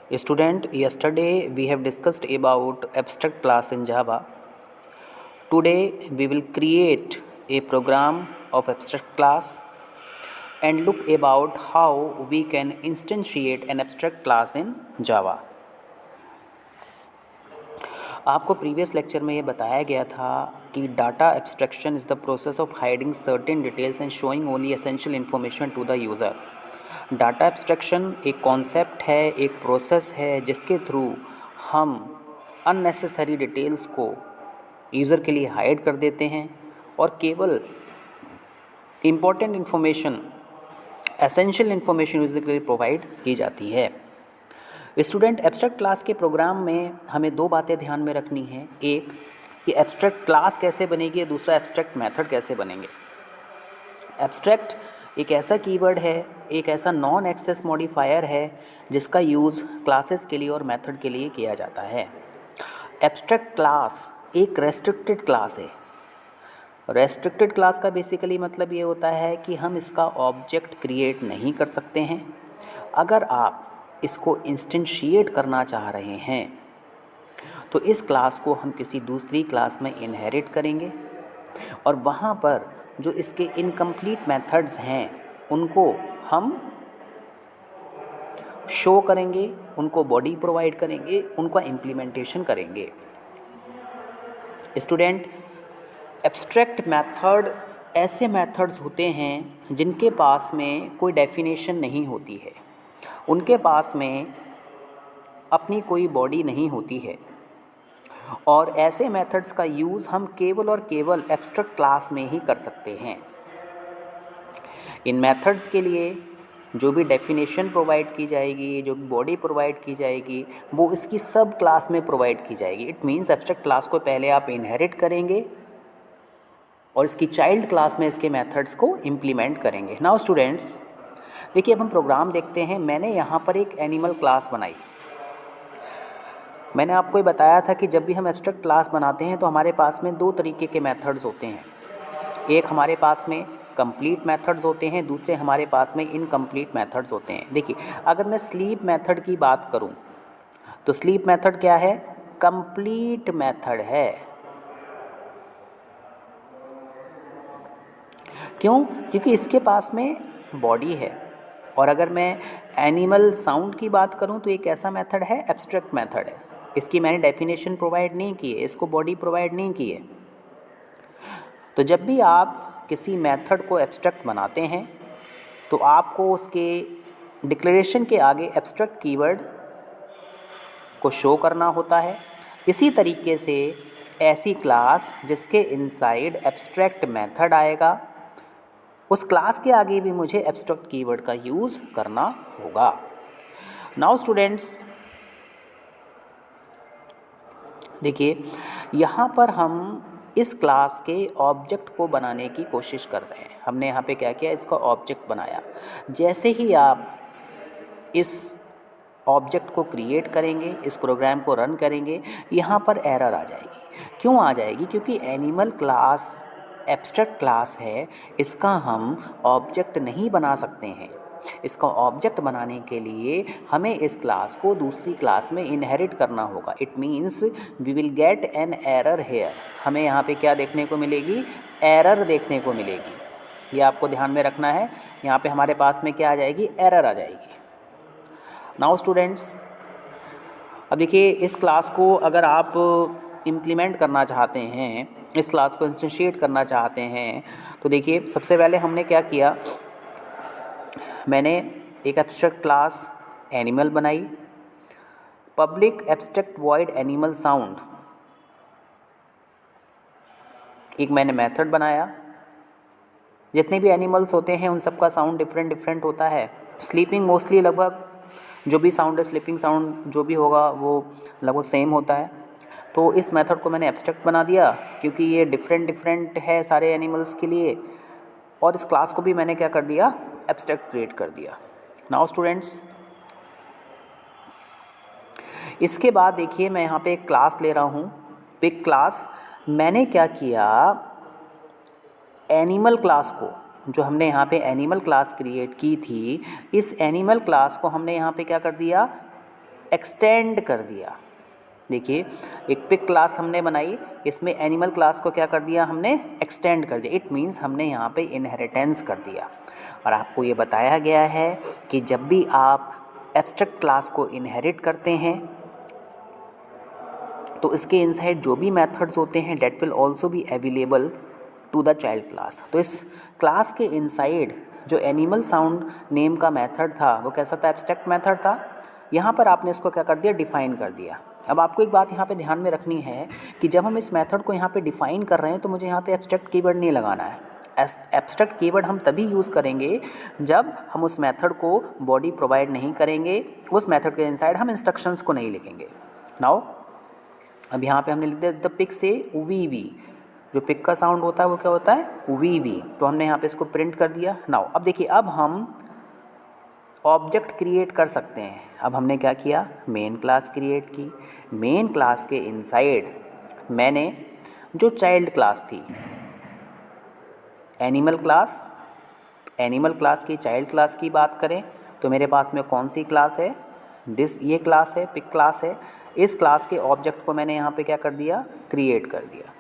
Student, yesterday we have discussed about abstract class in Java. Today we will create a program of abstract class and look about how we can instantiate an abstract class in Java. आपको previous lecture में ये बताया गया था कि data abstraction is the process of hiding certain details and showing only essential information to the user. Data abstraction एक concept है, एक प्रोसेस है जिसके थ्रू हम अननेसेसरी डिटेल्स को यूज़र के लिए हाइड कर देते हैं और केवल important information, essential information user के लिए प्रोवाइड की जाती है। स्टूडेंट, एब्स्ट्रैक्ट क्लास के प्रोग्राम में हमें दो बातें ध्यान में रखनी है। एक कि एब्स्ट्रैक्ट क्लास कैसे बनेगी, दूसरा एब्स्ट्रैक्ट मेथड कैसे बनेंगे। एब्स्ट्रैक्ट एक ऐसा कीवर्ड है, एक ऐसा नॉन एक्सेस मॉडिफायर है जिसका यूज़ क्लासेस के लिए और मेथड के लिए किया जाता है। एब्स्ट्रैक्ट क्लास एक रेस्ट्रिक्टेड क्लास है। रेस्ट्रिक्टेड क्लास का बेसिकली मतलब ये होता है कि हम इसका ऑब्जेक्ट क्रिएट नहीं कर सकते हैं। अगर आप इसको इंस्टेंशिएट करना चाह रहे हैं तो इस क्लास को हम किसी दूसरी क्लास में इनहेरिट करेंगे और वहाँ पर जो इसके इनकम्प्लीट मेथड्स हैं उनको हम शो करेंगे, उनको बॉडी प्रोवाइड करेंगे, उनका इम्प्लीमेंटेशन करेंगे। स्टूडेंट, एब्स्ट्रैक्ट मेथड ऐसे मेथड्स होते हैं जिनके पास में कोई डेफिनेशन नहीं होती है, उनके पास में अपनी कोई बॉडी नहीं होती है और ऐसे मेथड्स का यूज़ हम केवल और केवल एब्स्ट्रैक्ट क्लास में ही कर सकते हैं। इन मेथड्स के लिए जो भी डेफिनेशन प्रोवाइड की जाएगी, जो भी बॉडी प्रोवाइड की जाएगी, वो इसकी सब क्लास में प्रोवाइड की जाएगी। इट मीन्स एब्स्ट्रैक्ट क्लास को पहले आप इनहेरिट करेंगे और इसकी चाइल्ड क्लास में इसके मेथड्स को इम्प्लीमेंट करेंगे। नाउ स्टूडेंट्स, देखिए अब हम प्रोग्राम देखते हैं। मैंने यहाँ पर एक एनिमल क्लास बनाई। मैंने आपको ये बताया था कि जब भी हम एब्स्ट्रैक्ट क्लास बनाते हैं तो हमारे पास में दो तरीके के मेथड्स होते हैं। एक हमारे पास में कंप्लीट मेथड्स होते हैं, दूसरे हमारे पास में इनकम्प्लीट मेथड्स होते हैं। देखिए, अगर मैं स्लीप मेथड की बात करूं तो स्लीप मेथड क्या है? कंप्लीट मेथड है। क्यों? क्योंकि इसके पास में बॉडी है। और अगर मैं एनिमल साउंड की बात करूं तो एक ऐसा मेथड है, एब्स्ट्रैक्ट मेथड है। इसकी मैंने डेफिनेशन प्रोवाइड नहीं की है, इसको बॉडी प्रोवाइड नहीं की है। तो जब भी आप किसी मेथड को एब्स्ट्रैक्ट बनाते हैं तो आपको उसके डिक्लेरेशन के आगे एब्स्ट्रैक्ट कीवर्ड को शो करना होता है। इसी तरीके से ऐसी क्लास जिसके इनसाइड एब्स्ट्रैक्ट मेथड आएगा, उस क्लास के आगे भी मुझे एब्स्ट्रैक्ट कीवर्ड का यूज़ करना होगा। नाउ स्टूडेंट्स, देखिए यहाँ पर हम इस क्लास के ऑब्जेक्ट को बनाने की कोशिश कर रहे हैं। हमने यहाँ पे क्या किया? इसका ऑब्जेक्ट बनाया। जैसे ही आप इस ऑब्जेक्ट को क्रिएट करेंगे, इस प्रोग्राम को रन करेंगे, यहाँ पर एरर आ जाएगी। क्यों आ जाएगी? क्योंकि एनिमल क्लास एब्स्ट्रैक्ट क्लास है, इसका हम ऑब्जेक्ट नहीं बना सकते हैं। इसका ऑब्जेक्ट बनाने के लिए हमें इस क्लास को दूसरी क्लास में इनहेरिट करना होगा। It means we will get an error here. हमें यहाँ पे क्या देखने को मिलेगी? एरर देखने को मिलेगी। ये आपको ध्यान में रखना है। यहाँ पे हमारे पास में क्या आ जाएगी? एरर आ जाएगी। नाउ स्टूडेंट्स, अब देखिए इस क्लास को अगर आप इम्प्लीमेंट करना चाहते हैं, इस क्लास को इंस्टेंशिएट करना चाहते हैं, तो देखिए सबसे पहले हमने क्या किया? मैंने एक एब्स्ट्रैक्ट क्लास एनिमल बनाई। Public abstract void animal sound एक मैंने मेथड बनाया। जितने भी एनिमल्स होते हैं उन सब का साउंड डिफरेंट डिफरेंट होता है। स्लीपिंग मोस्टली लगभग जो भी साउंड है, स्लीपिंग साउंड जो भी होगा वो लगभग सेम होता है। तो इस मेथड को मैंने एब्स्ट्रैक्ट बना दिया क्योंकि ये डिफरेंट डिफरेंट है सारे एनिमल्स के लिए। और इस क्लास को भी मैंने क्या कर दिया? एब्स्ट्रैक्ट क्रिएट कर दिया। नाउ स्टूडेंट्स, इसके बाद देखिए मैं यहाँ पे एक क्लास ले रहा हूँ, पिक क्लास। मैंने क्या किया? एनिमल क्लास को, जो हमने यहाँ पे एनिमल क्लास क्रिएट की थी, इस एनिमल क्लास को हमने यहाँ पे क्या कर दिया? एक्सटेंड कर दिया। देखिए एक पिक क्लास हमने बनाई, इसमें एनिमल क्लास को क्या कर दिया हमने, एक्सटेंड कर दिया। इट मीन्स हमने यहाँ पे इनहेरिटेंस कर दिया। और आपको ये बताया गया है कि जब भी आप एब्स्ट्रैक्ट क्लास को इनहेरिट करते हैं तो इसके इनसाइड जो भी मेथड्स होते हैं that will also be available to the child class. तो इस क्लास के इनसाइड जो एनिमल साउंड नेम का मेथड था वो कैसा था, एब्स्ट्रैक्ट मेथड था। यहाँ पर आपने इसको क्या कर दिया, डिफ़ाइन कर दिया। अब आपको एक बात यहाँ पे ध्यान में रखनी है कि जब हम इस मेथड को यहाँ पे डिफ़ाइन कर रहे हैं तो मुझे यहाँ पे एब्स्ट्रैक्ट कीवर्ड नहीं लगाना है। एब्स्ट्रैक्ट कीवर्ड हम तभी यूज़ करेंगे जब हम उस मेथड को बॉडी प्रोवाइड नहीं करेंगे, उस मेथड के इनसाइड हम इंस्ट्रक्शंस को नहीं लिखेंगे। नाउ अब यहाँ पे हमने लिख दिया द पिक से वी वी, जो पिक का साउंड होता है वो क्या होता है, वी वी। तो हमने यहाँ पे इसको प्रिंट कर दिया। नाउ अब देखिए अब हम ऑब्जेक्ट क्रिएट कर सकते हैं। अब हमने क्या किया, मेन क्लास क्रिएट की। मेन क्लास के इनसाइड मैंने जो चाइल्ड क्लास थी एनिमल क्लास की चाइल्ड क्लास की बात करें तो मेरे पास में कौन सी क्लास है, ये क्लास है, पिक क्लास है। इस क्लास के ऑब्जेक्ट को मैंने यहाँ पे क्या कर दिया, क्रिएट कर दिया।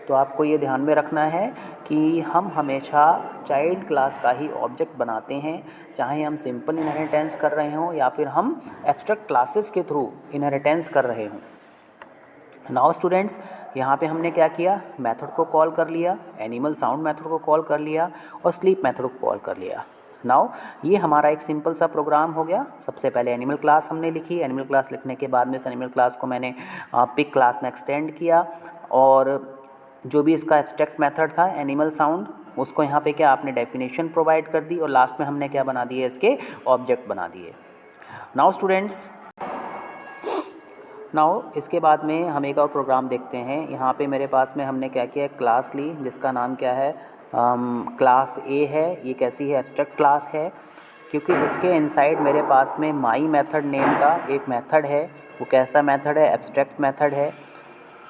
तो आपको ये ध्यान में रखना है कि हम हमेशा चाइल्ड क्लास का ही ऑब्जेक्ट बनाते हैं, चाहे हम सिंपल इनहेरिटेंस कर रहे हों या फिर हम एब्स्ट्रैक्ट क्लासेस के थ्रू इनहेरिटेंस कर रहे हों। नाउ स्टूडेंट्स यहाँ पे हमने क्या किया, मेथड को कॉल कर लिया, एनिमल साउंड मेथड को कॉल कर लिया और स्लीप मेथड को कॉल कर लिया। नाउ ये हमारा एक सिंपल सा प्रोग्राम हो गया। सबसे पहले एनिमल क्लास हमने लिखी, एनिमल क्लास लिखने के बाद में इस एनिमल क्लास को मैंने पिक क्लास में एक्सटेंड किया और जो भी इसका एब्स्ट्रैक्ट मेथड था एनिमल साउंड उसको यहाँ पे क्या आपने डेफिनेशन प्रोवाइड कर दी और लास्ट में हमने क्या बना दिए, इसके ऑब्जेक्ट बना दिए। नाउ स्टूडेंट्स इसके बाद में हम एक और प्रोग्राम देखते हैं। यहाँ पे मेरे पास में हमने क्या किया, क्लास ली जिसका नाम क्या है, क्लास ए है। ये कैसी है, एब्स्ट्रैक्ट क्लास है क्योंकि इसके इनसाइड मेरे पास में माई मेथड नेम का एक मेथड है। वो कैसा मेथड है, एब्स्ट्रैक्ट मेथड है।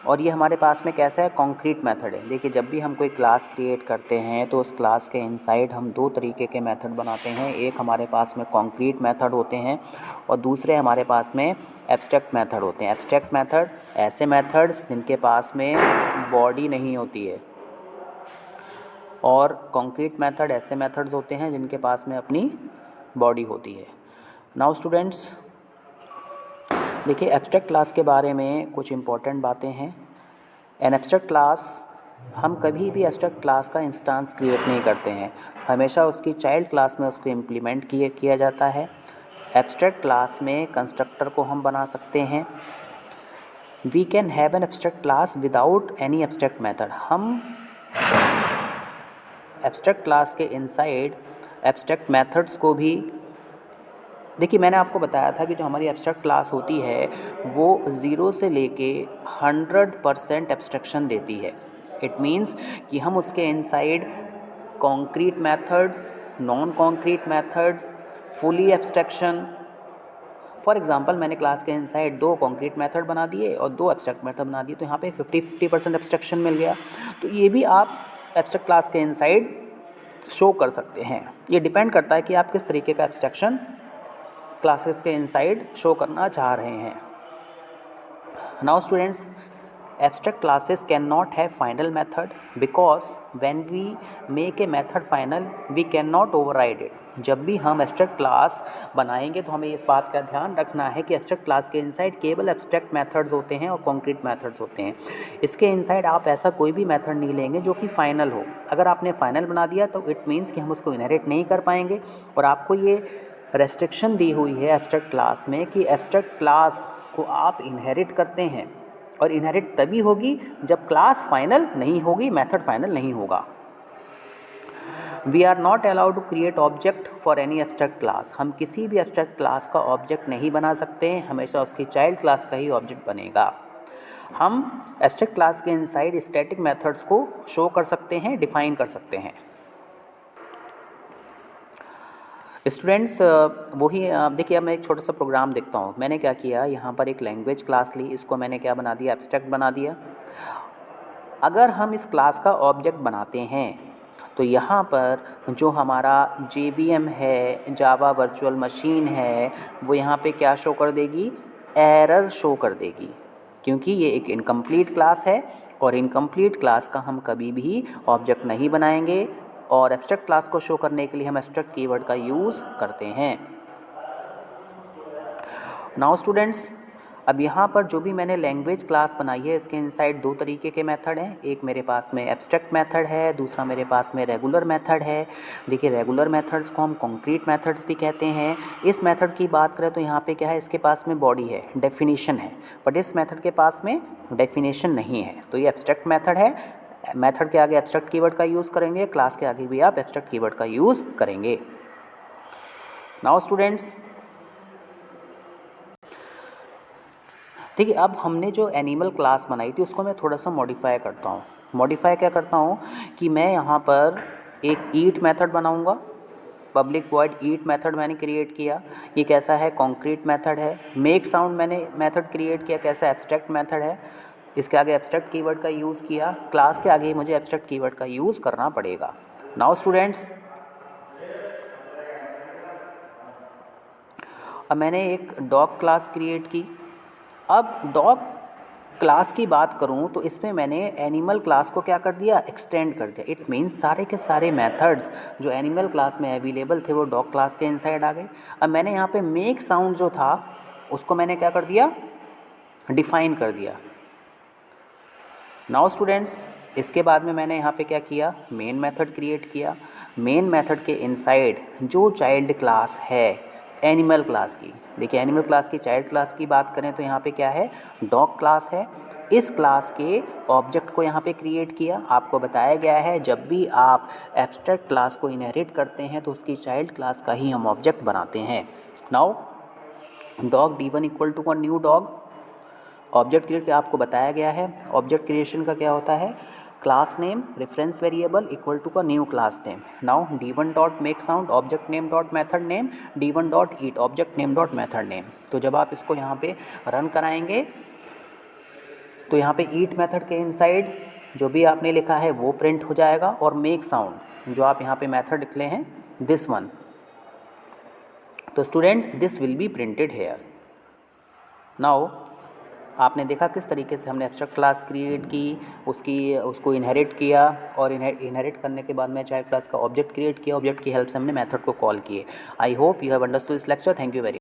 और ये हमारे पास में कैसा है, कॉन्क्रीट मेथड है। देखिए जब भी हम कोई क्लास क्रिएट करते हैं तो उस क्लास के इनसाइड हम दो तरीके के मेथड बनाते हैं। एक हमारे पास में कॉन्क्रीट मेथड होते हैं और दूसरे हमारे पास में एब्स्ट्रैक्ट मेथड होते हैं। एब्स्ट्रैक्ट मेथड ऐसे मेथड्स जिनके पास में बॉडी नहीं होती है और कॉन्क्रीट मेथड ऐसे मेथड्स होते हैं जिनके पास में अपनी बॉडी होती है। नाउ स्टूडेंट्स देखिए एब्स्ट्रैक्ट क्लास के बारे में कुछ इंपॉर्टेंट बातें हैं। एन एब्स्ट्रैक्ट क्लास, हम कभी भी एब्स्ट्रैक्ट क्लास का इंस्टेंस क्रिएट नहीं करते हैं, हमेशा उसकी चाइल्ड क्लास में उसको इम्प्लीमेंट किया जाता है। एब्स्ट्रैक्ट क्लास में कंस्ट्रक्टर को हम बना सकते हैं। We can have an abstract class without any abstract method. हम एब्स्ट्रैक्ट क्लास के इनसाइड एब्स्ट्रैक्ट मेथड्स को भी, देखिए मैंने आपको बताया था कि जो हमारी एब्स्ट्रैक्ट क्लास होती है वो 0 से लेके 100% एब्स्ट्रैक्शन देती है। इट मीन्स कि हम उसके inside concrete methods, non concrete methods, fully abstraction. For example मैंने क्लास के इनसाइड 2 कॉन्क्रीट मेथड बना दिए और 2 एब्स्ट्रैक्ट मेथड बना दिए तो यहाँ पे 50% एब्स्ट्रैक्शन मिल गया। तो ये भी आप एब्स्ट्रैक्ट क्लास के इनसाइड शो कर सकते हैं। ये डिपेंड करता है कि आप किस तरीके का एब्स्ट्रैक्शन क्लासेस के इनसाइड शो करना चाह रहे हैं। Now students abstract classes cannot have final method because when we make a method final we cannot override it। जब भी हम abstract class बनाएंगे तो हमें इस बात का ध्यान रखना है कि abstract class के inside केवल abstract methods होते हैं और concrete methods होते हैं। इसके inside आप ऐसा कोई भी method नहीं लेंगे जो कि final हो। अगर आपने final बना दिया तो it means कि हम उसको inherit नहीं कर पाएंगे। और आपको ये restriction दी हुई है abstract class में कि abstract class को आप inherit करते हैं और इनहेरिट तभी होगी जब क्लास फाइनल नहीं होगी, मेथड फाइनल नहीं होगा। We are not allowed to create object for any abstract class. हम किसी भी एब्स्ट्रैक्ट क्लास का ऑब्जेक्ट नहीं बना सकते हैं, हमेशा उसकी चाइल्ड क्लास का ही ऑब्जेक्ट बनेगा। हम एब्स्ट्रैक्ट क्लास के इनसाइड स्टैटिक मेथड्स को शो कर सकते हैं, डिफाइन कर सकते हैं। स्टूडेंट्स वही देखिए अब मैं एक छोटा सा प्रोग्राम देखता हूँ। मैंने क्या किया, यहाँ पर एक लैंग्वेज क्लास ली, इसको मैंने क्या बना दिया, एब्स्ट्रैक्ट बना दिया। अगर हम इस क्लास का ऑब्जेक्ट बनाते हैं तो यहाँ पर जो हमारा JVM है, जावा वर्चुअल मशीन है, वो यहाँ पे क्या शो कर देगी, एरर शो कर देगी, क्योंकि ये एक इनकम्प्लीट क्लास है और इनकम्प्लीट क्लास का हम कभी भी ऑब्जेक्ट नहीं बनाएंगे, और एब्स्ट्रैक्ट क्लास को शो करने के लिए हम एब्स्ट्रैक्ट कीवर्ड का यूज़ करते हैं। नाउ स्टूडेंट्स, अब यहाँ पर जो भी मैंने लैंग्वेज क्लास बनाई है, इसके इनसाइड दो तरीके के मेथड हैं। एक मेरे पास में एब्स्ट्रैक्ट मेथड है, दूसरा मेरे पास में रेगुलर मेथड है। देखिए, रेगुलर मेथड्स को हम कॉन्क्रीट मेथड्स भी कहते हैं। इस मेथड की बात करें तो यहाँ पे क्या है, इसके पास में बॉडी है, डेफिनेशन है, बट इस मेथड के पास में डेफिनेशन नहीं है। तो ये एब्स्ट्रैक्ट मेथड है। मेथड के आगे एब्स्ट्रैक्ट कीवर्ड का यूज़ करेंगे, क्लास के आगे भी आप एब्स्ट्रैक्ट कीवर्ड का यूज़ करेंगे। नाउ स्टूडेंट्स, ठीक है, अब हमने जो एनिमल क्लास बनाई थी उसको मैं थोड़ा सा मॉडिफाई करता हूँ। मॉडिफाई क्या करता हूँ कि मैं यहाँ पर एक ईट मेथड बनाऊँगा। पब्लिक वॉइड ईट मेथड मैंने क्रिएट किया। ये कैसा है, कॉन्क्रीट मेथड है। मेक साउंड मैंने मेथड क्रिएट किया, कैसा, एब्स्ट्रैक्ट मेथड है। इसके आगे एब्स्ट्रैक्ट कीवर्ड का यूज़ किया, क्लास के आगे मुझे एब्स्ट्रैक्ट कीवर्ड का यूज़ करना पड़ेगा। नाउ स्टूडेंट्स, अब मैंने एक डॉग क्लास क्रिएट की। अब डॉग क्लास की बात करूं तो इसमें मैंने एनिमल क्लास को क्या कर दिया, एक्सटेंड कर दिया। इट मीन्स सारे के सारे मेथड्स जो एनिमल क्लास में अवेलेबल थे वो डॉग क्लास के इनसाइड आ गए। अब मैंने यहाँ पे मेक साउंड जो था उसको मैंने क्या कर दिया, डिफाइन कर दिया। नाउ स्टूडेंट्स, इसके बाद में मैंने यहाँ पे क्या किया, मेन मेथड क्रिएट किया। मेन मेथड के इनसाइड जो चाइल्ड क्लास है एनिमल क्लास की, देखिए एनिमल क्लास की चाइल्ड क्लास की बात करें तो यहाँ पे क्या है, डॉग क्लास है। इस क्लास के ऑब्जेक्ट को यहाँ पे क्रिएट किया। आपको बताया गया है जब भी आप एब्स्ट्रैक्ट क्लास को इनहेरिट करते हैं तो उसकी चाइल्ड क्लास का ही हम ऑब्जेक्ट बनाते हैं। Now dog D1 equal to new dog, object create आपको बताया गया है। ऑब्जेक्ट क्रिएशन का क्या होता है, class name reference variable equal to का new class name. Now D1 dot make sound object name dot method name, D1 dot eat object name dot method name. तो जब आप इसको यहाँ पे रन कराएंगे तो यहाँ पे ईट मेथड के इनसाइड जो भी आपने लिखा है वो प्रिंट हो जाएगा, और मेक साउंड जो आप यहाँ पे मेथड लिखले हैं दिस वन, तो student this will be printed here. Now आपने देखा किस तरीके से हमने एब्स्ट्रैक्ट क्लास क्रिएट की, उसको इनहेरिट किया, और इनहेरिट करने के बाद में चाइल्ड क्लास का ऑब्जेक्ट क्रिएट किया। ऑब्जेक्ट की हेल्प से हमने मेथड को कॉल किए। I hope you have understood this lecture. Thank you very